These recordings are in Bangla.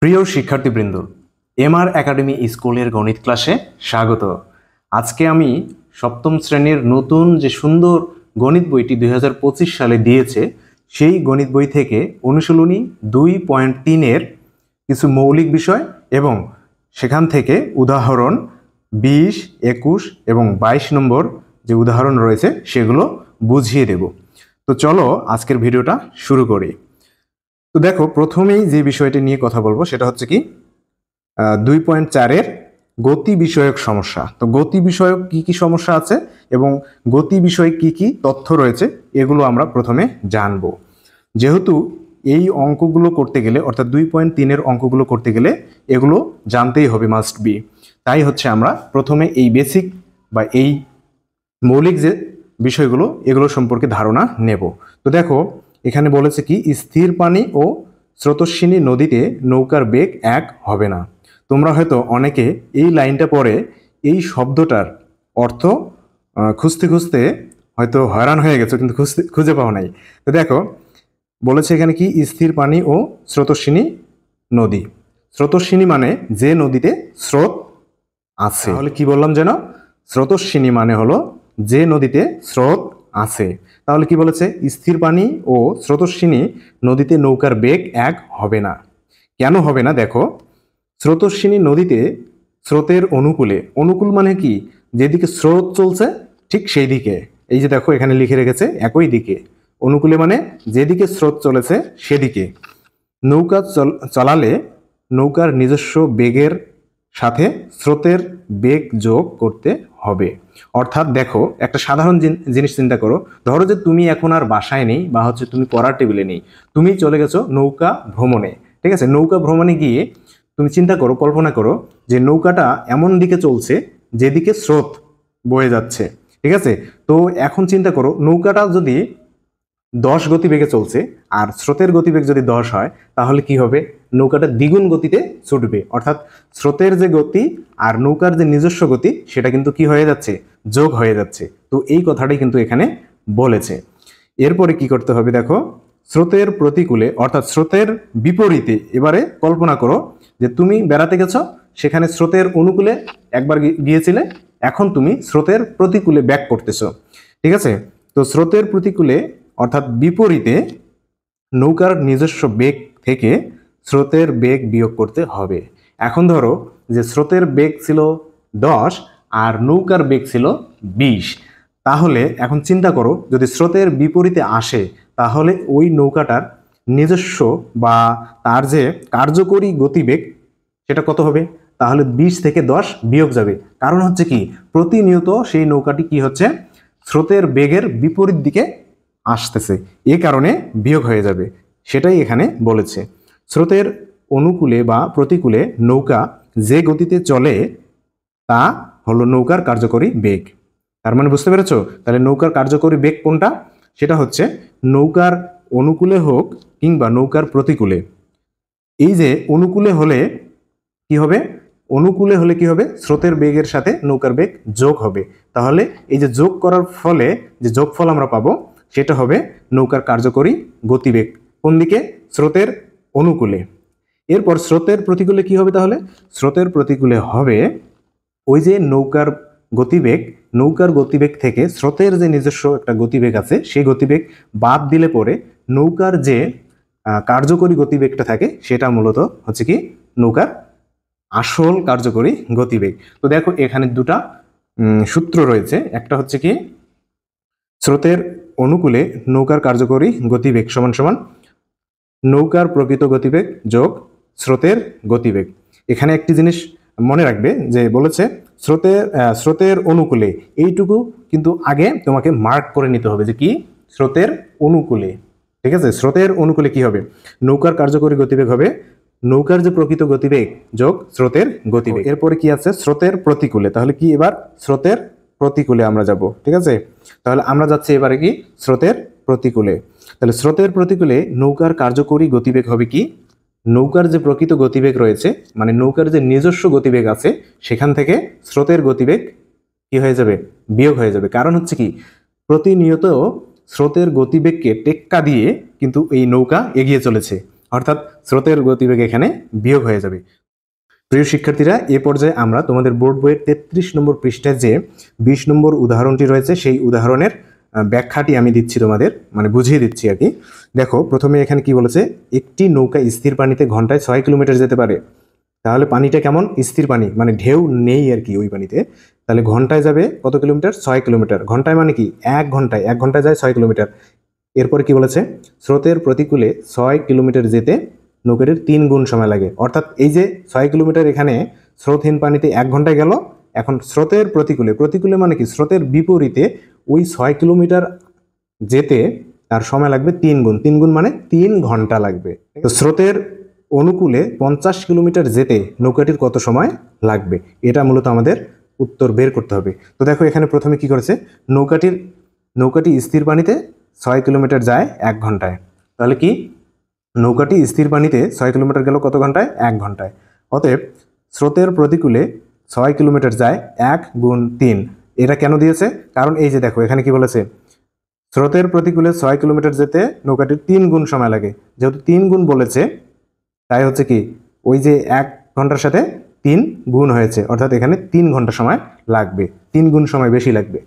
প্রিয় শিক্ষার্থীবৃন্দ, এমআর একাডেমি স্কুলের গণিত ক্লাসে স্বাগত। আজকে আমি সপ্তম শ্রেণীর নতুন যে সুন্দর গণিত বইটি 2025 সালে দিয়েছে সেই গণিত বই থেকে অনুশীলনী 2.3-এর কিছু মৌলিক বিষয় এবং সেখান থেকে উদাহরণ 20, 21 এবং 22 নম্বর যে উদাহরণ রয়েছে সেগুলো বুঝিয়ে দেব। তো চলো আজকের ভিডিওটা শুরু করি। তো দেখো, প্রথমেই যে বিষয়টি নিয়ে কথা বলবো সেটা হচ্ছে কি 2.4-এর গতি বিষয়ক সমস্যা। তো গতি বিষয়ক কি কি সমস্যা আছে এবং গতি বিষয়ে কি কি তথ্য রয়েছে এগুলো আমরা প্রথমে জানব। যেহেতু এই অঙ্কগুলো করতে গেলে অর্থাৎ 2.3-এর অঙ্কগুলো করতে গেলে এগুলো জানতেই হবে, মাস্ট বি। তাই হচ্ছে আমরা প্রথমে এই বেসিক বা এই মৌলিক যে বিষয়গুলো এগুলো সম্পর্কে ধারণা নেব। তো দেখো, এখানে বলেছে কি স্থির পানি ও স্রোতস্বিনী নদীতে নৌকার বেগ এক হবে না। তোমরা হয়তো অনেকে এই লাইনটা পড়ে এই শব্দটার অর্থ খুঁজতে খুঁজতে হয়তো হয়রান হয়ে গেছো, কিন্তু খুঁজে পাও নাই। তো দেখো, বলেছে এখানে কি স্থির পানি ও স্রোতস্বিনী নদী। স্রোতস্বিনী মানে যে নদীতে স্রোত আছে। তাহলে কি বললাম যেন? স্রোতস্বিনী মানে হলো যে নদীতে স্রোত আছে। তাহলে কি বলেছে? স্থির পানি ও স্রোতস্বিনী নদীতে নৌকার বেগ এক হবে না। কেন হবে না? দেখো, স্রোতস্বিনী নদীতে স্রোতের অনুকূলে, অনুকূল মানে কি যেদিকে স্রোত চলছে ঠিক সেই দিকে, এই যে দেখো এখানে লিখে রেখেছে একই দিকে। অনুকূলে মানে যেদিকে স্রোত চলেছে সেদিকে নৌকা চলালে নৌকার নিজস্ব বেগের সাথে স্রোতের বেগ যোগ করতে হবে। অর্থাৎ দেখো, একটা সাধারণ জিনিস চিন্তা করো। ধরো যে তুমি এখন আর বাসায় নেই বা হচ্ছে তুমি পড়ার টেবিলে নেই, তুমি চলে গেছো নৌকা ভ্রমণে। ঠিক আছে, নৌকা ভ্রমণে গিয়ে তুমি চিন্তা করো, কল্পনা করো যে নৌকাটা এমন দিকে চলছে যেদিকে স্রোত বয়ে যাচ্ছে। ঠিক আছে, তো এখন চিন্তা করো নৌকাটা যদি 10 গতিবেগে চলছে আর স্রোতের গতিবেগ যদি 10 হয় তাহলে কি হবে? নৌকাটা দ্বিগুণ গতিতে ছুটবে। অর্থাৎ স্রোতের যে গতি আর নৌকার যে নিজস্ব গতি সেটা কিন্তু কি হয়ে যাচ্ছে? যোগ হয়ে যাচ্ছে। তো এই কথাটাই কিন্তু এখানে বলেছে। এরপরে কি করতে হবে? দেখো, স্রোতের প্রতিকূলে অর্থাৎ স্রোতের বিপরীতে এবারে কল্পনা করো যে তুমি বেড়াতে গেছো, সেখানে স্রোতের অনুকূলে একবার গিয়েছিলে, এখন তুমি স্রোতের প্রতিকূলে ব্যাক করতেছো। ঠিক আছে, তো স্রোতের প্রতিকূলে অর্থাৎ বিপরীতে নৌকার নিজস্ব বেগ থেকে স্রোতের বেগ বিয়োগ করতে হবে। এখন ধরো যে স্রোতের বেগ ছিল 10 আর নৌকার বেগ ছিল 20, তাহলে এখন চিন্তা করো যদি স্রোতের বিপরীতে আসে তাহলে ওই নৌকাটার নিজস্ব বা তার যে কার্যকরী গতিবেগ সেটা কত হবে? তাহলে 20 থেকে 10 বিয়োগ যাবে। কারণ হচ্ছে কি প্রতিনিয়ত সেই নৌকাটি কি হচ্ছে? স্রোতের বেগের বিপরীত দিকে আসতেছে, এ কারণে বিয়োগ হয়ে যাবে। সেটাই এখানে বলেছে। স্রোতের অনুকূলে বা প্রতিকূলে নৌকা যে গতিতে চলে তা হলো নৌকার কার্যকরী বেগ। তার মানে বুঝতে পেরেছো? তাহলে নৌকার কার্যকরী বেগ কোনটা? সেটা হচ্ছে নৌকার অনুকূলে হোক কিংবা নৌকার প্রতিকূলে। এই যে অনুকূলে হলে কি হবে? অনুকূলে হলে কি হবে? স্রোতের বেগের সাথে নৌকার বেগ যোগ হবে। তাহলে এই যে যোগ করার ফলে যে যোগফল আমরা পাবো সেটা হবে নৌকার কার্যকরী গতিবেগ। কোন দিকে? স্রোতের অনুকূলে। এরপর স্রোতের প্রতিকূলে কি হবে? তাহলে স্রোতের প্রতিকূলে হবে ওই যে নৌকার গতিবেগ, নৌকার গতিবেগ থেকে স্রোতের যে নিজস্ব একটা গতিবেগ আছে সেই গতিবেগ বাদ দিলে পরে নৌকার যে কার্যকরী গতিবেগটা থাকে সেটা মূলত হচ্ছে কি নৌকার আসল কার্যকরী গতিবেগ। তো দেখো এখানে দুটা সূত্র রয়েছে। একটা হচ্ছে কি স্রোতের অনুকূলে নৌকার কার্যকরী গতিবেগ সমান সমান নৌকার প্রকৃত গতিবেগ যোগ স্রোতের গতিবেগ। এখানে একটি জিনিস মনে রাখবে যে বলেছে স্রোতের অনুকূলে, এইটুকু কিন্তু আগে তোমাকে মার্ক করে নিতে হবে যে কি স্রোতের অনুকূলে। ঠিক আছে, স্রোতের অনুকূলে কি হবে? নৌকার কার্যকরী গতিবেগ হবে নৌকার যে প্রকৃত গতিবেগ যোগ স্রোতের গতিবেগ। এরপরে কি আছে? স্রোতের প্রতিকূলে। তাহলে কি এবার স্রোতের প্রতিকূলে আমরা যাব। ঠিক আছে, তাহলে আমরা যাচ্ছি এবারে কি স্রোতের প্রতিকূলে। তাহলে স্রোতের প্রতিকূলে নৌকার কার্যকরী গতিবেগ হবে কি নৌকার যে প্রকৃত গতিবেগ রয়েছে, মানে নৌকার যে নিজস্ব গতিবেগ আছে সেখান থেকে স্রোতের গতিবেগ কি হয়ে যাবে? বিয়োগ হয়ে যাবে। কারণ হচ্ছে কি প্রতিনিয়ত স্রোতের গতিবেগকে টেক্কা দিয়ে কিন্তু এই নৌকা এগিয়ে চলেছে। অর্থাৎ স্রোতের গতিবেগ এখানে বিয়োগ হয়ে যাবে। প্রিয় শিক্ষার্থীরা, এ পর্যায়ে আমরা তোমাদের বোর্ড বইয়ের 33 নম্বর পৃষ্ঠায় যে 20 নম্বর উদাহরণটি রয়েছে সেই উদাহরণের ব্যাখ্যাটি আমি দিচ্ছি তোমাদের, মানে বুঝিয়ে দিচ্ছি আর কি। দেখো, প্রথমে এখানে কি বলেছে, একটি নৌকা স্থির পানিতে ঘন্টায় 6 কিলোমিটার যেতে পারে। তাহলে পানিটা কেমন? স্থির পানি, মানে ঢেউ নেই আর কি ওই পানিতে। তাহলে ঘন্টায় যাবে কত কিলোমিটার? 6 কিলোমিটার। ঘন্টায় মানে কি? এক ঘন্টায় যায় 6 কিলোমিটার। এরপরে কি বলেছে, স্রোতের প্রতিকূলে 6 কিলোমিটার যেতে নৌকাটির 3 গুণ সময় লাগে। অর্থাৎ এই যে 6 কিলোমিটার এখানে স্রোতহীন পানিতে 1 ঘন্টায় গেল, এখন স্রোতের প্রতিকূলে মানে কি? স্রোতের বিপরীতে ওই 6 কিলোমিটার যেতে তার সময় লাগবে 3 গুণ। 3 গুণ মানে 3 ঘন্টা লাগবে। তো স্রোতের অনুকূলে 50 কিলোমিটার যেতে নৌকাটির কত সময় লাগবে? এটা মূলত আমাদের উত্তর বের করতে হবে। তো দেখো, এখানে প্রথমে কি করেছে, নৌকাটি স্থির পানিতে 6 কিলোমিটার যায় 1 ঘন্টায়। তাহলে কি, নৌকাটি স্থির পানিতে 6 কিলোমিটার গেল কত ঘন্টায়? 1 ঘন্টায়। অতএব স্রোতের প্রতিকূলে 6 কিলোমিটার যায় 1 গুণ 3। এটা কেন দিয়েছে? কারণ এই যে দেখো, এখানে কি বলেছে, স্রোতের প্রতিকূলে 6 কিলোমিটার যেতে নৌকাটির 3 গুণ সময় লাগে। যেহেতু 3 গুণ বলেছে, তাই হচ্ছে কি, ওই যে 1 ঘন্টার সাথে 3 গুণ হয়েছে, অর্থাৎ এখানে 3 ঘন্টা সময় লাগবে, 3 গুণ সময় বেশি লাগবে।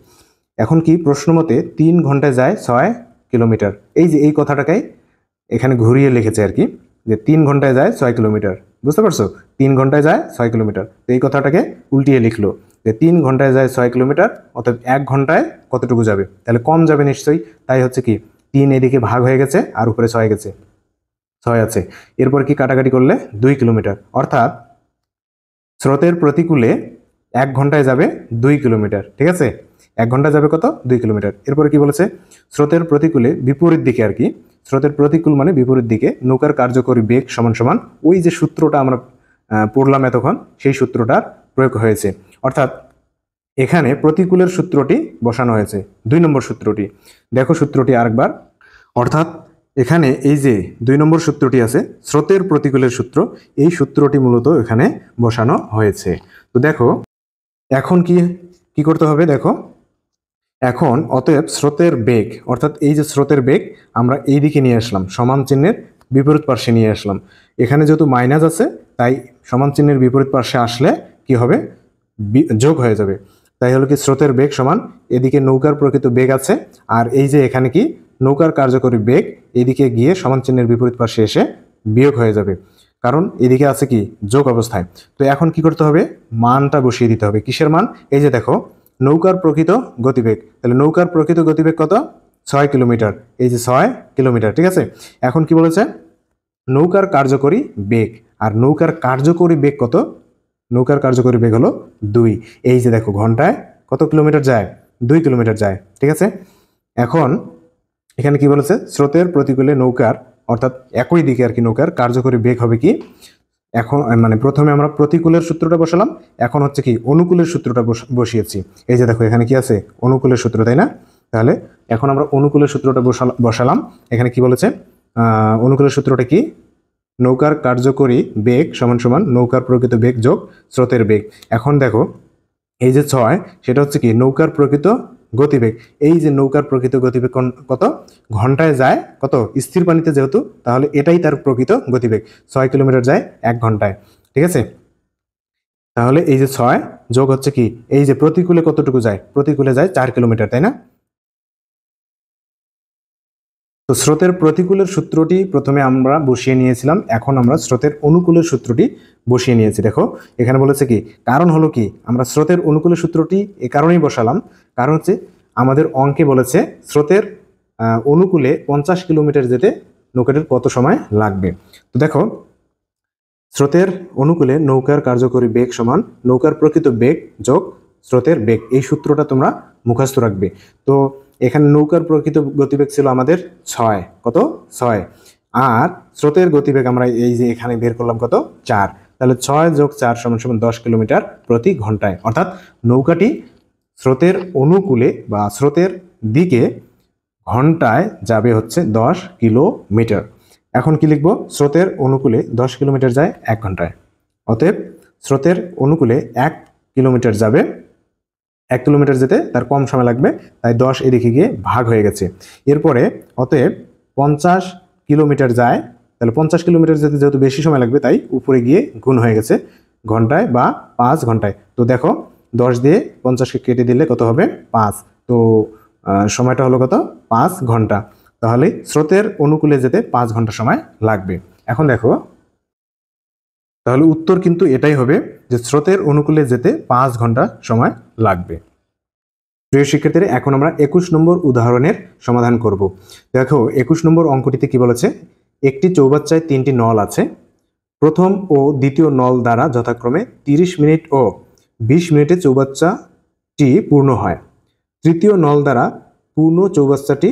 এখন কি, প্রশ্ন মতে 3 ঘন্টায় যায় 6 কিলোমিটার। এই যে এই কথাটাকেই এখানে ঘুরিয়ে লিখেছে আর কি, যে 3 ঘন্টায় যায় 6 কিলোমিটার। বুঝতে পারছো? 3 ঘন্টায় যায় 6 কিলোমিটার। তো এই কথাটাকে উল্টিয়ে লিখলো যে 3 ঘন্টায় যায় 6 কিলোমিটার, অর্থাৎ 1 ঘন্টায় কতটুকু যাবে? তাহলে কম যাবে নিশ্চয়ই। তাই হচ্ছে কি, 3 এদিকে ভাগ হয়ে গেছে আর উপরে 6 গেছে, 6 আছে। এরপর কি কাটাকাটি করলে 2 কিলোমিটার। অর্থাৎ স্রোতের প্রতিকূলে 1 ঘন্টায় যাবে 2 কিলোমিটার। ঠিক আছে, 1 ঘন্টা যাবে কত? 2 কিলোমিটার। এরপরে কি বলেছে, স্রোতের প্রতিকূলে বিপরীত দিকে আর কি, স্রোতের প্রতিকূল মানে বিপরীত দিকে নৌকার কার্যকরী বেগ সমান সমান ওই যে সূত্রটা আমরা পড়লাম এতক্ষণ, সেই সূত্রটার প্রয়োগ হয়েছে। অর্থাৎ এখানে প্রতিকূলের সূত্রটি বসানো হয়েছে, 2 নম্বর সূত্রটি। দেখো সূত্রটি আরেকবার। অর্থাৎ এখানে এই যে 2 নম্বর সূত্রটি আছে, স্রোতের প্রতিকূলের সূত্র, এই সূত্রটি মূলত এখানে বসানো হয়েছে। তো দেখো, এখন কি করতে হবে? দেখো, এখন অতএব স্রোতের বেগ, অর্থাৎ এই যে স্রোতের বেগ আমরা এই দিকে নিয়ে আসলাম, সমান চিহ্নের বিপরীত পার্শ্বে নিয়ে আসলাম। এখানে যেহেতু মাইনাস আছে, তাই সমান চিহ্নের বিপরীত পার্শ্বে আসলে কি হবে? যোগ হয়ে যাবে। তাই হলো কি, স্রোতের বেগ সমান, এদিকে নৌকার প্রকৃত বেগ আছে, আর এই যে এখানে কি, নৌকার কার্যকরী বেগ এদিকে গিয়ে সমান চিহ্নের বিপরীত পার্শ্বে এসে বিয়োগ হয়ে যাবে, কারণ এদিকে আছে কি, যোগ অবস্থায়। তো এখন কি করতে হবে? মানটা বসিয়ে দিতে হবে। কিসের মান? এই যে দেখো, নৌকার প্রকৃত গতিবেগ। তাহলে নৌকার প্রকৃত গতিবেগ কত? 6 কিলোমিটার। এই যে 6 কিলোমিটার। ঠিক আছে, এখন কি বলেছে, নৌকার কার্যকরী বেগ। আর নৌকার কার্যকরী বেগ কত? নৌকার কার্যকরী বেগ হলো 2। এই যে দেখো, ঘন্টায় কত কিলোমিটার যায়? 2 কিলোমিটার যায়। ঠিক আছে, এখন এখানে কি বলেছে, স্রোতের প্রতিকূলে নৌকার, অর্থাৎ একই দিকে আর কি, নৌকার কার্যকরী বেগ হবে কি, এখন মানে প্রথমে আমরা প্রতিকূলের সূত্রটা বসালাম, এখন হচ্ছে কি, অনুকূলের সূত্রটা বসিয়েছি। এই যে দেখো, এখানে কি আছে? অনুকূলের সূত্র, তাই না? তাহলে এখন আমরা অনুকূলের সূত্রটা বসালাম। এখানে কি বলেছে, অনুকূলের সূত্রটা কি? নৌকার কার্যকরী বেগ সমান সমান নৌকার প্রকৃত বেগ যোগ স্রোতের বেগ। এখন দেখো, এই যে 6, সেটা হচ্ছে কি, নৌকার প্রকৃত গতিবেগ। এই যে নৌকার প্রকৃত গতিবেগ কত? ঘন্টায় যায় কত? স্থির পানিতে যেহেতু, তাহলে এটাই তার প্রকৃত গতিবেগ। 6 কিলোমিটার যায় 1 ঘন্টায়। ঠিক আছে, তাহলে এই যে 6 যোগ হচ্ছে কি, এই যে প্রতিকূলে কতটুকু যায়? প্রতিকূলে যায় 4 কিলোমিটার, তাই না? তো স্রোতের প্রতিকূলের সূত্রটি প্রথমে আমরা বসিয়ে নিয়েছিলাম, এখন আমরা স্রোতের অনুকূলের সূত্রটি বসিয়ে নিয়েছি। দেখো, এখানে বলেছে কি, কারণ হলো কি, আমরা স্রোতের অনুকূলের সূত্রটি এ কারণেই বসালাম, কারণ হচ্ছে আমাদের অঙ্কে বলেছে স্রোতের অনুকূলে 50 কিলোমিটার যেতে নৌকাটির কত সময় লাগবে। তো দেখো, স্রোতের অনুকূলে নৌকার কার্যকরী বেগ সমান নৌকার প্রকৃত বেগ যোগ স্রোতের বেগ, এই সূত্রটা তোমরা মুখস্থ রাখবে। তো এখানে নৌকার প্রকৃত গতিবেগ ছিল আমাদের 6, কত? 6। আর স্রোতের গতিবেগ আমরা এই যে এখানে বের করলাম কত? 4। তাহলে 6 যোগ 4 সমান সমান 10 কিলোমিটার প্রতি ঘন্টায়। অর্থাৎ নৌকাটি স্রোতের অনুকূলে বা স্রোতের দিকে ঘন্টায় যাবে হচ্ছে 10 কিলোমিটার। এখন কি লিখবো? স্রোতের অনুকূলে 10 কিলোমিটার যায় 1 ঘন্টায়। অতএব স্রোতের অনুকূলে 1 কিলোমিটার যাবে, 1 কিলোমিটার যেতে তার কম সময় লাগবে, তাই 10 এদিকে গিয়ে ভাগ হয়ে গেছে। এরপরে অতএব 50 কিলোমিটার যায় তাহলে 50 কিলোমিটার যেতে যেহেতু বেশি সময় লাগবে, তাই উপরে গিয়ে গুণ হয়ে গেছে ঘন্টায় বা 5 ঘন্টায়। তো দেখো 10 দিয়ে 50কে কেটে দিলে কত হবে? 5। তো সময়টা হলো কত? 5 ঘন্টা। তাহলে স্রোতের অনুকূলে যেতে 5 ঘন্টা সময় লাগবে। এখন দেখো, তাহলে উত্তর কিন্তু এটাই হবে যে স্রোতের অনুকূলে যেতে 5 ঘন্টা সময় লাগবে। প্রিয় শিক্ষার্থীরা, এখন আমরা 21 নম্বর উদাহরণের সমাধান করব। দেখো 21 নম্বর অঙ্কটিতে কি বলেছে? একটি চৌবাচ্চায় 3টি নল আছে। প্রথম ও দ্বিতীয় নল দ্বারা যথাক্রমে 30 মিনিট ও 20 মিনিটে চৌবাচ্চাটি পূর্ণ হয়। তৃতীয় নল দ্বারা পূর্ণ চৌবাচ্চাটি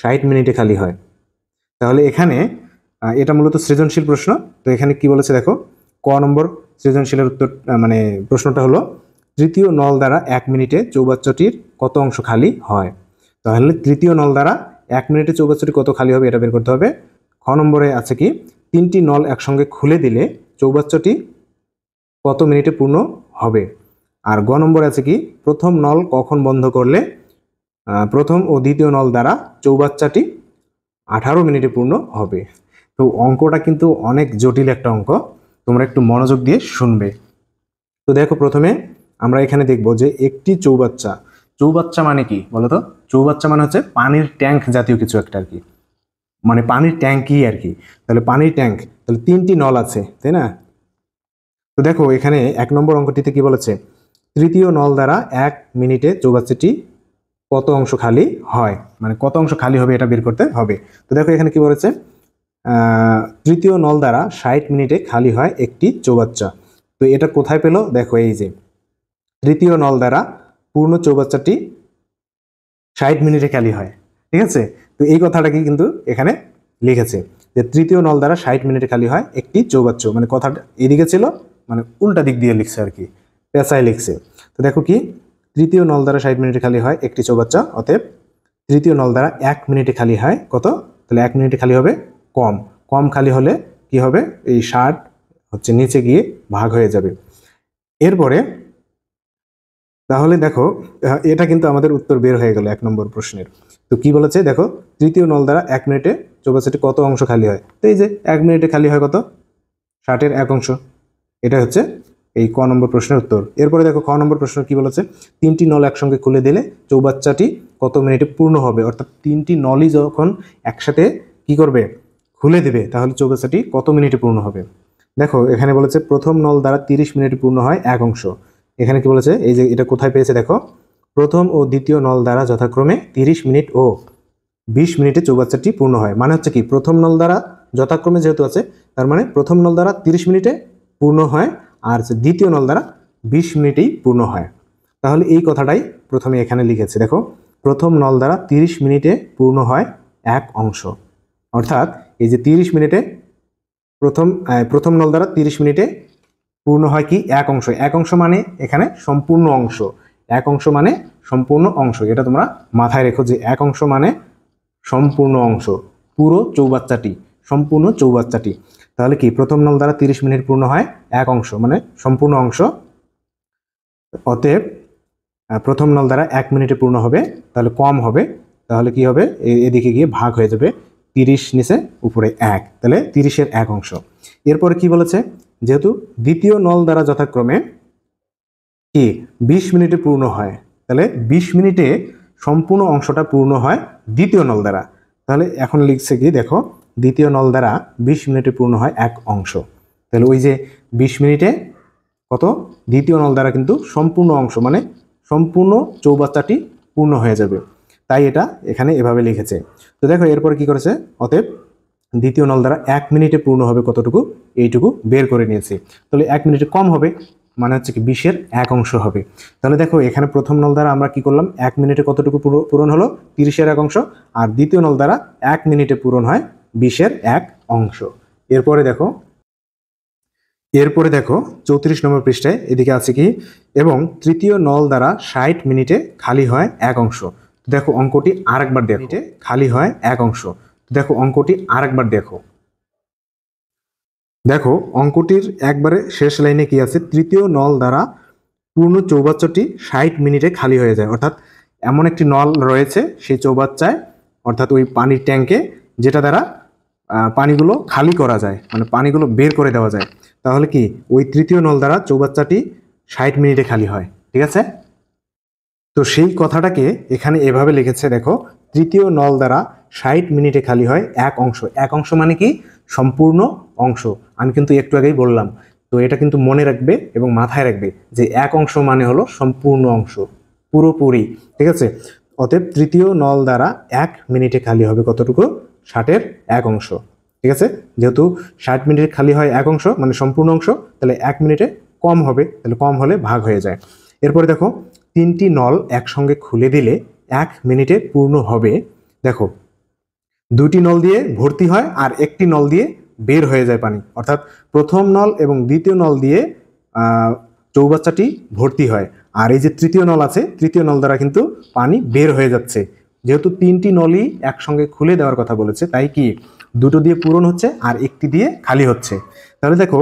60 মিনিটে খালি হয়। তাহলে এখানে এটা মূলত সৃজনশীল প্রশ্ন। তো এখানে কি বলেছে দেখো, ক নম্বর সৃজনশীলের উত্তর, মানে প্রশ্নটা হলো তৃতীয় নল দ্বারা 1 মিনিটে চৌবাচ্চাটির কত অংশ খালি হয়। তাহলে তৃতীয় নল দ্বারা 1 মিনিটে চৌবাচ্চাটি কত খালি হবে এটা বের করতে হবে। খ নম্বরে আছে কি, 3টি নল একসঙ্গে খুলে দিলে চৌবাচ্চাটি কত মিনিটে পূর্ণ হবে। আর গ নম্বরে আছে কি, প্রথম নল কখন বন্ধ করলে প্রথম ও দ্বিতীয় নল দ্বারা চৌবাচ্চাটি 18 মিনিটে পূর্ণ হবে। তো অঙ্কটা কিন্তু অনেক জটিল একটা অঙ্ক, তোমরা একটু মনোযোগ দিয়ে শুনবে। তো দেখো, প্রথমে আমরা এখানে দেখব যে একটি চৌবাচ্চা, চৌবাচ্চা মানে কি বলতো? চৌবাচ্চা মানে হচ্ছে পানির ট্যাঙ্ক জাতীয় কিছু একটা আর কি, মানে পানির ট্যাঙ্কই আর কি। তাহলে পানির ট্যাঙ্ক, তাহলে 3টি নল আছে, তাই না? তো দেখো এখানে 1 নম্বর অঙ্কটিতে কি বলেছে? তৃতীয় নল দ্বারা 1 মিনিটে চৌবাচ্চাটি কত অংশ খালি হয়, মানে কত অংশ খালি হবে এটা বের করতে হবে। তো দেখো এখানে কি বলেছে, তৃতীয় নল দ্বারা 60 মিনিটে খালি হয় একটি চৌবাচ্চা। তো এটা কোথায় পেলো? দেখো এই যে তৃতীয় নল দ্বারা পূর্ণ চৌবাচ্চাটি 60 মিনিটে খালি হয়, ঠিক আছে? তো এই কথাটাকে কিন্তু এখানে লিখেছে যে তৃতীয় নল দ্বারা 60 মিনিটে খালি হয় একটি চৌবাচ্চা, মানে কথাটা এদিকে ছিল, মানে উল্টা দিক দিয়ে লিখছে আর কি, পেঁচায় লিখছে। তো দেখো কি, তৃতীয় নল দ্বারা 60 মিনিটে খালি হয় একটি চৌবাচ্চা, অতএব তৃতীয় নল দ্বারা 1 মিনিটে খালি হয় কত? তাহলে 1 মিনিটে খালি হবে কম। কম খালি হলে কি হবে? এই 60 হচ্ছে নিচে গিয়ে ভাগ হয়ে যাবে। এরপরে তাহলে দেখো, এটা কিন্তু আমাদের উত্তর বের হয়ে গেল 1 নম্বর প্রশ্নের। তো কি বলেছে দেখো, তৃতীয় নল দ্বারা 1 মিনিটে চৌবাচ্চাটি কত অংশ খালি হয়? তো এই যে 1 মিনিটে খালি হয় কত? 60-এর 1 অংশ। এটা হচ্ছে এই ক নম্বর প্রশ্নের উত্তর। এরপরে দেখো খ নম্বর প্রশ্ন কি বলেছে, 3টি নল একসঙ্গে খুলে দিলে চৌবাচ্চাটি কত মিনিটে পূর্ণ হবে। অর্থাৎ 3টি নলই যখন একসাথে কি করবে? খুলে দেবে, তাহলে চৌবাচ্চাটি কত মিনিটে পূর্ণ হবে। দেখো এখানে বলেছে প্রথম নল দ্বারা 30 মিনিটে পূর্ণ হয় 1 অংশ। এখানে কি বলেছে, এই যে এটা কোথায় পেয়েছে দেখো, প্রথম ও দ্বিতীয় নল দ্বারা যথাক্রমে 30 মিনিট ও 20 মিনিটে চৌবাচ্চাটি পূর্ণ হয়। মানে হচ্ছে কি, প্রথম নল দ্বারা যথাক্রমে যেহেতু আছে, তার মানে প্রথম নল দ্বারা 30 মিনিটে পূর্ণ হয়, আর দ্বিতীয় নল দ্বারা 20 মিনিটেই পূর্ণ হয়। তাহলে এই কথাটাই প্রথমে এখানে লিখেছে দেখো, প্রথম নল দ্বারা 30 মিনিটে পূর্ণ হয় 1 অংশ। অর্থাৎ এই যে 30 মিনিটে প্রথম নল দ্বারা 30 মিনিটে পূর্ণ হয় কি? 1 অংশ। 1 অংশ মানে এখানে সম্পূর্ণ অংশ। 1 অংশ মানে সম্পূর্ণ অংশ, এটা তোমরা মাথায় রেখো যে 1 অংশ মানে সম্পূর্ণ অংশ, পুরো চৌবাচ্চাটি, সম্পূর্ণ চৌবাচ্চাটি। তাহলে কি, প্রথম নল দ্বারা 30 মিনিট পূর্ণ হয় 1 অংশ, মানে সম্পূর্ণ অংশ। অতএব প্রথম নল দ্বারা 1 মিনিটে পূর্ণ হবে, তাহলে কম হবে। তাহলে কি হবে, এদিকে গিয়ে ভাগ হয়ে যাবে, 30 নিচে উপরে 1, তাহলে 30-এর 1 অংশ। এরপরে কি বলেছে, যেহেতু দ্বিতীয় নল দ্বারা যথাক্রমে কি 20 মিনিটে পূর্ণ হয়, তাহলে 20 মিনিটে সম্পূর্ণ অংশটা পূর্ণ হয় দ্বিতীয় নল দ্বারা। তাহলে এখন লিখছে কি দেখো, দ্বিতীয় নল দ্বারা 20 মিনিটে পূর্ণ হয় 1 অংশ। তাহলে ওই যে 20 মিনিটে কত, দ্বিতীয় নল দ্বারা কিন্তু সম্পূর্ণ অংশ, মানে সম্পূর্ণ চৌবাচ্চাটি পূর্ণ হয়ে যাবে, তাই এটা এখানে এভাবে লিখেছে। তো দেখো এরপরে কি করেছে, অতএব দ্বিতীয় নল দ্বারা 1 মিনিটে পূর্ণ হবে কতটুকু, এইটুকু বের করে নিয়েছি। তাহলে 1 মিনিটে কম হবে, মানে হচ্ছে কি 20-এর 1 অংশ হবে। তাহলে দেখো এখানে প্রথম নল দ্বারা আমরা কি করলাম, 1 মিনিটে কতটুকু পূরণ হলো, 30-এর 1 অংশ। আর দ্বিতীয় নল দ্বারা 1 মিনিটে পূরণ হয় 20-এর 1 অংশ। এরপরে দেখো 34 নম্বর পৃষ্ঠায় এদিকে আছে কি, এবং তৃতীয় নল দ্বারা 60 মিনিটে খালি হয় 1 অংশ। দেখো অঙ্কটি আরেকবার দেখো, খালি হয় 1 অংশ। দেখো অঙ্কটি আরেকবার দেখো, দেখো অঙ্কটির একবারে শেষ লাইনে কি আছে, তৃতীয় নল দ্বারা পূর্ণ চৌবাচ্চাটি 60 মিনিটে খালি হয়ে যায়। অর্থাৎ এমন একটি নল রয়েছে সেই চৌবাচ্চায়, অর্থাৎ ওই পানির ট্যাঙ্কে, যেটা দ্বারা পানিগুলো খালি করা যায়, মানে পানিগুলো বের করে দেওয়া যায়, তাহলে কি ওই তৃতীয় নল দ্বারা চৌবাচ্চাটি 60 মিনিটে খালি হয়। ঠিক আছে, তো সেই কথাটাকে এখানে এভাবে লিখেছে, দেখো, তৃতীয় নল দ্বারা 60 মিনিটে খালি হয় এক অংশ। এক অংশ মানে কি? সম্পূর্ণ অংশ। আমি কিন্তু একটু আগেই বললাম, তো এটা কিন্তু মনে রাখবে এবং মাথায় রাখবে যে এক অংশ মানে হলো সম্পূর্ণ অংশ, পুরোপুরি। ঠিক আছে, অতএব তৃতীয় নল দ্বারা 1 মিনিটে খালি হবে কতটুকু? 60-এর এক অংশ। ঠিক আছে, যেহেতু 60 মিনিটে খালি হয় এক অংশ মানে সম্পূর্ণ অংশ, তাহলে 1 মিনিটে কম হবে, তাহলে কম হলে ভাগ হয়ে যায়। এরপরে দেখো, 3টি নল একসঙ্গে খুলে দিলে 1 মিনিটে পূর্ণ হবে। দেখো, 2টি নল দিয়ে ভর্তি হয় আর 1টি নল দিয়ে বের হয়ে যায় পানি, অর্থাৎ প্রথম নল এবং দ্বিতীয় নল দিয়ে চৌবাচ্চাটি ভর্তি হয়, আর এই যে তৃতীয় নল আছে, তৃতীয় নল দ্বারা কিন্তু পানি বের হয়ে যাচ্ছে। যেহেতু 3টি নলই একসঙ্গে খুলে দেওয়ার কথা বলেছে, তাই কি 2টো দিয়ে পূরণ হচ্ছে আর 1টি দিয়ে খালি হচ্ছে। তাহলে দেখো,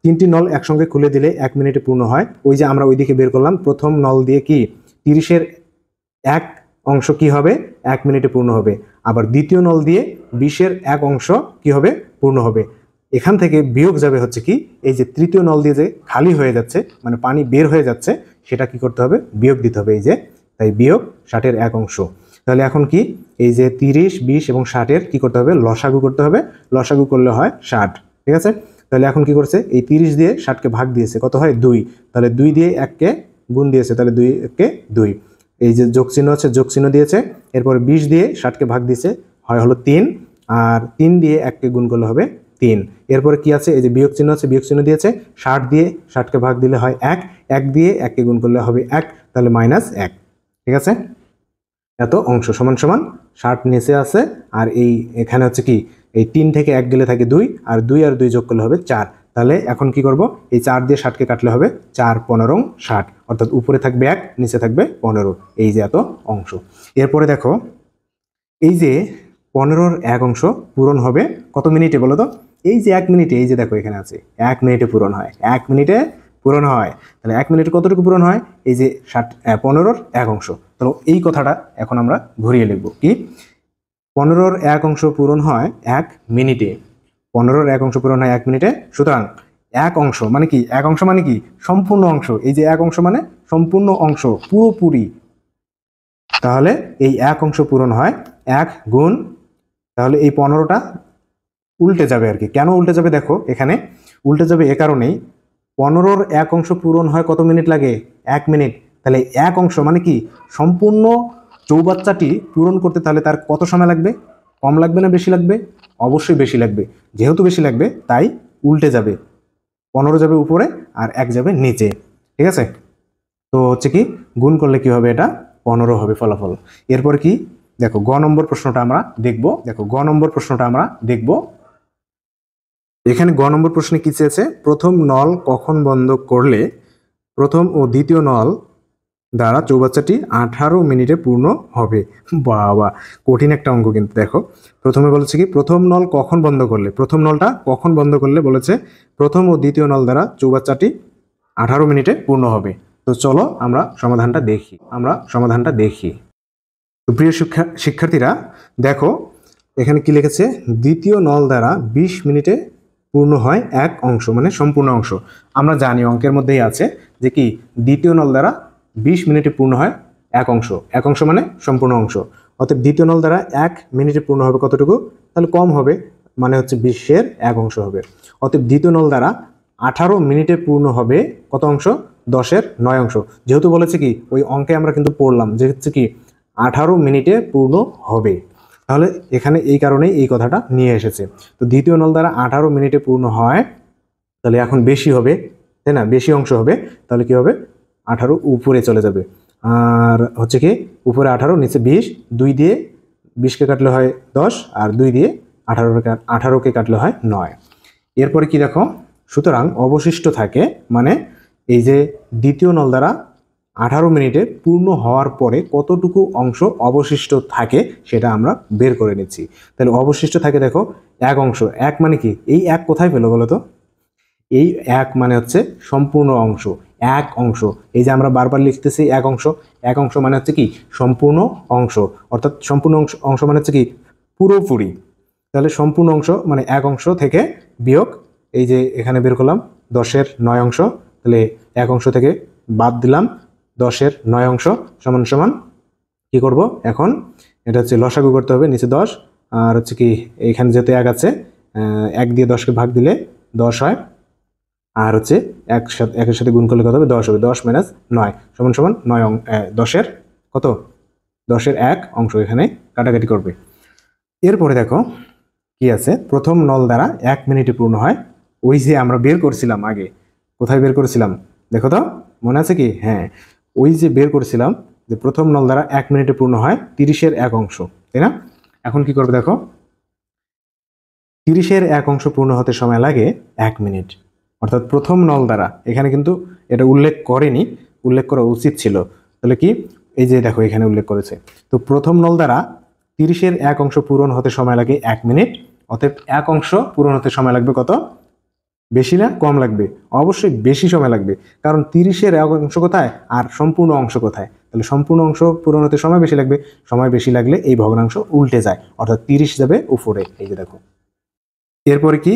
3টি নল একসঙ্গে খুলে দিলে 1 মিনিটে পূর্ণ হয়। ওই যে আমরা ওইদিকে বের করলাম, প্রথম নল দিয়ে কি 30-এর এক অংশ কি হবে? 1 মিনিটে পূর্ণ হবে। আবার দ্বিতীয় নল দিয়ে 20-এর এক অংশ কি হবে? পূর্ণ হবে। এখান থেকে বিয়োগ যাবে হচ্ছে কি, এই যে তৃতীয় নল দিয়ে যে খালি হয়ে যাচ্ছে, মানে পানি বের হয়ে যাচ্ছে, সেটা কি করতে হবে? বিয়োগ দিতে হবে। এই যে, তাই বিয়োগ 60-এর এক অংশ। তাহলে এখন কি, এই যে 30, 20 এবং 60-এর কি করতে হবে? লসাগু করতে হবে। লসাগু করলে হয় 60। ঠিক আছে, তাহলে এখন কি করছে? এই 30 দিয়ে 60কে ভাগ দিয়েছে, কত হয়? 2। তাহলে 2 দিয়ে 1কে গুণ দিয়েছে, তাহলে 2 কে 2। এই যে যোগ চিহ্ন আছে, যোগ চিহ্ন দিয়েছে। এরপর 20 দিয়ে 60কে ভাগ দিয়েছে, হয় হলো 3। আর 3 দিয়ে 1কে গুণ করলে হবে 3। এরপরে কি আছে? এই যে বিয়োগ চিহ্ন আছে, বিয়োগ চিহ্ন দিয়েছে। 60 দিয়ে 60কে ভাগ দিলে হয় 1, 1 দিয়ে 1কে গুণ করলে হবে 1, তাহলে -1। ঠিক আছে, এত অংশ সমান সমান 60 নিচে আছে, আর এই এখানে হচ্ছে কি, এই 3 থেকে 1 গেলে থাকে 2, আর 2 আর 2 যোগ করলে হবে 4। তাহলে এখন কি করব? এই 4 দিয়ে 60কে কাটলে হবে 4 15 60, অর্থাৎ উপরে থাকবে 1, নিচে থাকবে 15। এই যে এত অংশ। এরপরে দেখো, এই যে 15-এর এক অংশ পূরণ হবে কত মিনিটে বলো তো? এই যে 1 মিনিটে, এই যে দেখো এখানে আছে, 1 মিনিটে পূরণ হয়। 1 মিনিটে পূরণ হয়। তাহলে 1 মিনিটে কতটুকু পূরণ হয়? এই যে 15-এর এক অংশ। তাহলে এই কথাটা এখন আমরা ঘুরিয়ে লিখব কি, 15-এর এক অংশ পূরণ হয় 1 মিনিটে। 15-এর এক অংশ পূরণ হয় 1 মিনিটে। সুতরাং এক অংশ মানে কি? এক অংশ মানে কি? সম্পূর্ণ অংশ। এই যে এক অংশ মানে সম্পূর্ণ অংশ, পুরোপুরি। তাহলে এই এক অংশ পূরণ হয় 1 গুণ, তাহলে এই 15টা উল্টে যাবে আর কি। কেন উল্টে যাবে? দেখো, এখানে উল্টে যাবে এ কারণেই, 15-এর এক অংশ পূরণ হয় কত মিনিট লাগে? 1 মিনিট। তাহলে এক অংশ মানে কি? সম্পূর্ণ চৌবাচ্চাটি পূরণ করতে তাহলে তার কত সময় লাগবে? কম লাগবে না বেশি লাগবে? অবশ্যই বেশি লাগবে। যেহেতু বেশি লাগবে তাই উল্টে যাবে, 15 যাবে উপরে আর 1 যাবে নিচে। ঠিক আছে, তো হচ্ছে কি, গুণ করলে কি হবে? এটা 15 হবে ফলাফল। এরপর কি, দেখো গ নম্বর প্রশ্নটা আমরা দেখব। এখানে গ নম্বর প্রশ্নে কি চেয়েছে? প্রথম নল কখন বন্ধ করলে প্রথম ও দ্বিতীয় নল দ্বারা চৌবাচ্চাটি 18 মিনিটে পূর্ণ হবে? বাবা, কঠিন একটা অঙ্ক কিন্তু। দেখো, প্রথমে বলেছে কি, প্রথম নল কখন বন্ধ করলে, প্রথম নলটা কখন বন্ধ করলে বলেছে প্রথম ও দ্বিতীয় নল দ্বারা চৌবাচ্চাটি 18 মিনিটে পূর্ণ হবে। তো চলো আমরা সমাধানটা দেখি। তো প্রিয় শিক্ষার্থীরা, দেখো এখানে কি লিখেছে? দ্বিতীয় নল দ্বারা 20 মিনিটে পূর্ণ হয় এক অংশ, মানে সম্পূর্ণ অংশ। আমরা জানি অঙ্কের মধ্যেই আছে যে কি, দ্বিতীয় নল দ্বারা 20 মিনিটে পূর্ণ হয় এক অংশ। এক অংশ মানে সম্পূর্ণ অংশ। অর্থাৎ দ্বিতীয় নল দ্বারা 1 মিনিটে পূর্ণ হবে কতটুকু? তাহলে কম হবে, মানে হচ্ছে 20-এর এক অংশ হবে। অতএব দ্বিতীয় নল দ্বারা 18 মিনিটে পূর্ণ হবে কত অংশ? 10-এর 9 অংশ। যেহেতু বলেছে কি, ওই অঙ্কে আমরা কিন্তু পড়লাম যে হচ্ছে কি 18 মিনিটে পূর্ণ হবে, তাহলে এখানে এই কারণেই এই কথাটা নিয়ে এসেছে। তো দ্বিতীয় নল দ্বারা 18 মিনিটে পূর্ণ হয়, তাহলে এখন বেশি হবে, তাই না? বেশি অংশ হবে, তাহলে কি হবে? 18 উপরে চলে যাবে। আর হচ্ছে কি, উপরে 18 নিচে 20, 2 দিয়ে 20কে কাটলে হয় 10, আর 2 দিয়ে 18কে কাটলে হয় 9। এরপরে কি দেখো, সুতরাং অবশিষ্ট থাকে, মানে এই যে দ্বিতীয় নল দ্বারা 18 মিনিটে পূর্ণ হওয়ার পরে কতটুকু অংশ অবশিষ্ট থাকে সেটা আমরা বের করে নিচ্ছি। তাহলে অবশিষ্ট থাকে, দেখো, এক অংশ। এক মানে কি? এই এক কোথায় পেলো বলো তো? এই এক মানে হচ্ছে সম্পূর্ণ অংশ, এক অংশ। এই যে আমরা বারবার লিখতেছি এক অংশ, এক অংশ মানে হচ্ছে কি? সম্পূর্ণ অংশ। অর্থাৎ সম্পূর্ণ অংশ মানে হচ্ছে কি? পুরোপুরি। তাহলে সম্পূর্ণ অংশ মানে 1 অংশ থেকে বিয়োগ এই যে এখানে বের করলাম 10-এর 9 অংশ, তাহলে 1 অংশ থেকে বাদ দিলাম 10-এর 9 অংশ সমান সমান কি করব এখন এটা হচ্ছে লসাগু করতে হবে, নিচে 10 আর হচ্ছে কি এখানে যেহেতু 1 আছে 1 দিয়ে 10কে ভাগ দিলে 10 হয়, আর হচ্ছে 1-এর সাথে গুণ করলে কত হবে 10 হবে, 10 - 9 সমান সমান 10-এর কত 10-এর 1 অংশ এখানে কাটাকাটি করবে। এরপরে দেখো কি আছে, প্রথম নল দ্বারা 1 মিনিটে পূর্ণ হয়, ওই যে আমরা বের করছিলাম আগে, কোথায় বের করেছিলাম দেখো তো মনে আছে কি, হ্যাঁ ওই যে বের করেছিলাম যে প্রথম নল দ্বারা 1 মিনিটে পূর্ণ হয় 30-এর 1 অংশ, তাই না? এখন কি করবে দেখো 30-এর 1 অংশ পূর্ণ হতে সময় লাগে 1 মিনিট, অর্থাৎ প্রথম নল দ্বারা, এখানে কিন্তু এটা উল্লেখ করেনি, উল্লেখ করা উচিত ছিল, তাহলে কি এই যে দেখো এখানে উল্লেখ করেছে, তো প্রথম নল দ্বারা 30-এর 1 অংশ পূরণ হতে সময় লাগে 1 মিনিট, অতএব 1 অংশ পূরণ হতে সময় লাগবে কত, বেশি না কম লাগবে? অবশ্যই বেশি সময় লাগবে, কারণ 30-এর 1 অংশ কোথায় আর সম্পূর্ণ অংশ কোথায়, তাহলে সম্পূর্ণ অংশ পূরণ হতে সময় বেশি লাগবে, সময় বেশি লাগলে এই ভগ্নাংশ উল্টে যায়, অর্থাৎ 30 যাবে উপরে, এই যে দেখো। এরপরে কি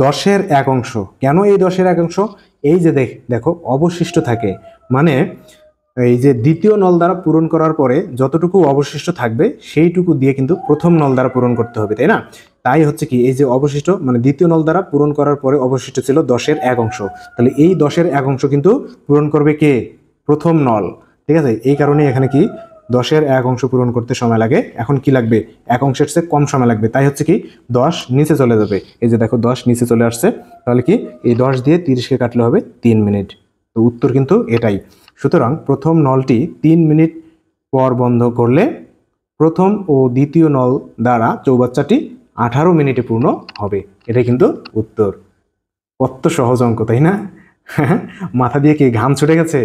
10-এর 1 অংশ, কেন এই 10-এর 1 অংশ, এই যে দেখো অবশিষ্ট থাকে, মানে এই যে দ্বিতীয় নল দ্বারা পূরণ করার পরে যতটুকু অবশিষ্ট থাকবে সেইটুকু দিয়ে কিন্তু প্রথম নল দ্বারা পূরণ করতে হবে, তাই না? তাই হচ্ছে কি এই যে অবশিষ্ট মানে দ্বিতীয় নল দ্বারা পূরণ করার পরে অবশিষ্ট ছিল 10-এর 1 অংশ, তাহলে এই 10-এর 1 অংশ কিন্তু পূরণ করবে কে, প্রথম নল, ঠিক আছে? এই কারণে এখানে কি 10-এর 1 অংশ পূরণ করতে সময় লাগে, এখন কি লাগবে 1 অংশের চেয়ে কম সময় লাগবে, তাই হচ্ছে কি 10 নিচে চলে যাবে, এই যে দেখো 10 নিচে চলে আসছে, তাহলে কি এই 10 দিয়ে 30-কে কাটলে হবে 3 মিনিট, তো উত্তর কিন্তু এটাই। সুতরাং প্রথম নলটি 3 মিনিট পর বন্ধ করলে প্রথম ও দ্বিতীয় নল দ্বারা চৌবাচ্চাটি 18 মিনিটে পূর্ণ হবে, এটাই কিন্তু উত্তর। কত সহজ অঙ্ক তাই না? মাথা দিয়ে কি ঘাম ছুটে গেছে?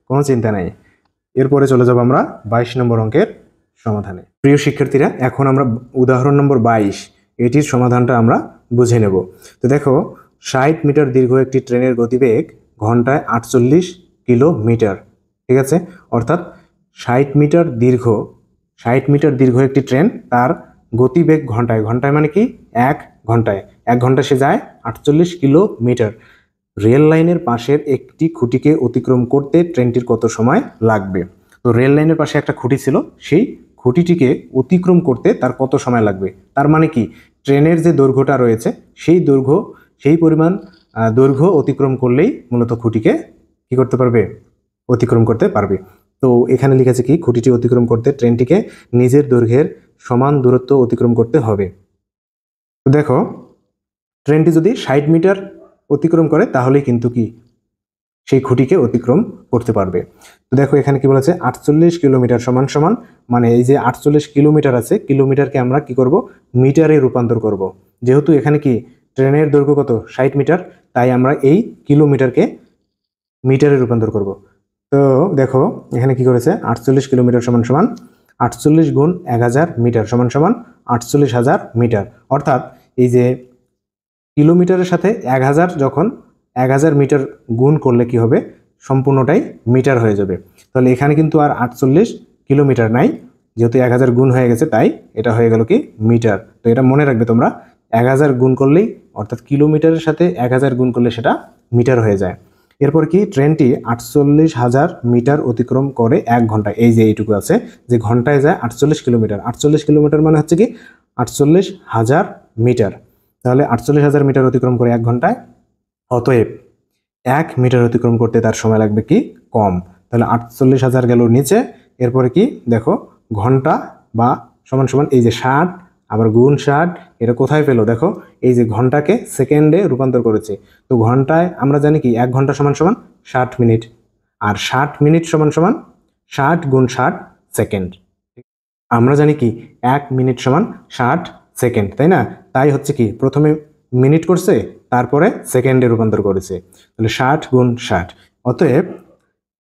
কোনো চিন্তা নাই। এরপরে চলে যাব আমরা 22 নম্বর অঙ্কের সমাধানে। প্রিয় শিক্ষার্থীরা, এখন আমরা উদাহরণ নম্বর 22 এটির সমাধানটা আমরা বুঝে নেব। তো দেখো 60 মিটার দীর্ঘ একটি ট্রেনের গতিবেগ ঘন্টায় 48 কিলোমিটার, ঠিক আছে? অর্থাৎ 60 মিটার দীর্ঘ একটি ট্রেন, তার গতিবেগ ঘন্টায়, ঘন্টায় মানে কি 1 ঘন্টায়, 1 ঘন্টা সে যায় 48 কিলোমিটার। রেল লাইনের পাশের একটি খুঁটিকে অতিক্রম করতে ট্রেনটির কত সময় লাগবে? তো রেল লাইনের পাশে একটা খুঁটি ছিল, সেই খুঁটিটিকে অতিক্রম করতে তার কত সময় লাগবে, তার মানে কি ট্রেনের যে দৈর্ঘ্যটা রয়েছে সেই পরিমাণ দৈর্ঘ্য অতিক্রম করলেই মূলত খুঁটিকে কি করতে পারবে, অতিক্রম করতে পারবে। তো এখানে লিখেছে কি খুঁটিটি অতিক্রম করতে ট্রেনটিকে নিজের দৈর্ঘ্যের সমান দূরত্ব অতিক্রম করতে হবে। তো দেখো ট্রেনটি যদি 60 মিটার অতিক্রম করে তাহলেই কিন্তু কি সেই খুঁটিকে অতিক্রম করতে পারবে। তো দেখো এখানে কি বলেছে 48 কিলোমিটার সমান সমান, মানে এই যে 48 কিলোমিটার আছে, কিলোমিটারকে আমরা কি করব মিটারে রূপান্তর করব। যেহেতু এখানে কি ট্রেনের দৈর্ঘ্য কত 60 মিটার, তাই আমরা এই কিলোমিটারকে মিটারে রূপান্তর করব। তো দেখো এখানে কি করেছে 48 কিলোমিটার সমান সমান 48 গুণ 1000 মিটার সমান সমান 48,000 মিটার, অর্থাৎ এই যে কিলোমিটারের সাথে 1000 যখন 1000 মিটার গুণ করলে কি হবে, সম্পূর্ণটাই মিটার হয়ে যাবে। তাহলে এখানে কিন্তু আর 48 কিলোমিটার নাই, যেহেতু 1000 গুণ হয়ে গেছে তাই এটা হয়ে গেল কি মিটার। তো এটা মনে রাখবে তোমরা, 1000 গুণ করলেই অর্থাৎ কিলোমিটারের সাথে 1000 গুণ করলে সেটা মিটার হয়ে যায়। এরপর কি ট্রেনটি 48,000 মিটার অতিক্রম করে 1 ঘন্টায়, এই যে এইটুকু আছে যে ঘন্টায় যায় 48 কিলোমিটার, 48 কিলোমিটার মানে হচ্ছে কি 48,000 মিটার, তাহলে 48,000 মিটার অতিক্রম করে 1 ঘন্টায়, অতএব 1 মিটার অতিক্রম করতে তার সময় লাগবে কি কম, তাহলে 48,000 গেল নিচে। এরপরে কি দেখো ঘন্টা বা সমান সমান এই যে 60 আবার গুণ 60, এটা কোথায় পেলো দেখো, এই যে ঘন্টাকে সেকেন্ডে রূপান্তর করেছে। তো ঘন্টায় আমরা জানি কি 1 ঘন্টা সমান সমান 60 মিনিট, আর 60 মিনিট সমান সমান 60 গুণ 60 সেকেন্ড। আমরা জানি কি 1 মিনিট সমান 60 সেকেন্ড, তাই না? তাই হচ্ছে কি প্রথমে মিনিট করছে তারপরে সেকেন্ডে রূপান্তর করেছে, তাহলে 60 গুণ 60। অতএব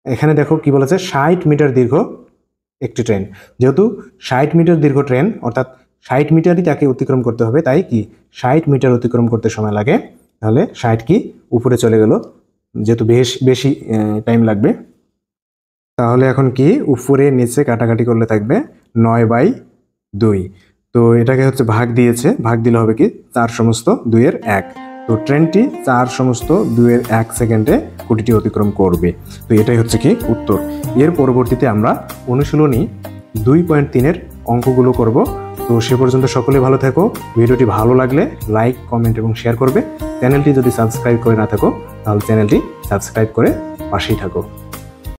এখানে দেখো কি বলেছে 60 মিটার দীর্ঘ একটি ট্রেন, যেহেতু 60 মিটার দীর্ঘ ট্রেন অর্থাৎ 60 মিটারই তাকে অতিক্রম করতে হবে, তাই কি 60 মিটার অতিক্রম করতে সময় লাগে, তাহলে 60 কি উপরে চলে গেল, যেহেতু বেশি টাইম লাগবে। তাহলে এখন কি উপরে নিচে কাটাকাটি করলে থাকবে 9/2। তো এটাকে হচ্ছে ভাগ দিয়েছে, ভাগ দিলে হবে কি 4/2 তো ট্রেনটি 4/2 সেকেন্ডে খুঁটিটি অতিক্রম করবে। তো এটাই হচ্ছে কি উত্তর। এর পরবর্তীতে আমরা অনুশীলনী 2.3 অঙ্কগুলো করব। তো সে পর্যন্ত সকলে ভালো থাকো। ভিডিওটি ভালো লাগলে লাইক, কমেন্ট এবং শেয়ার করবে। চ্যানেলটি যদি সাবস্ক্রাইব করে না থাকো তাহলে চ্যানেলটি সাবস্ক্রাইব করে পাশেই থাকো।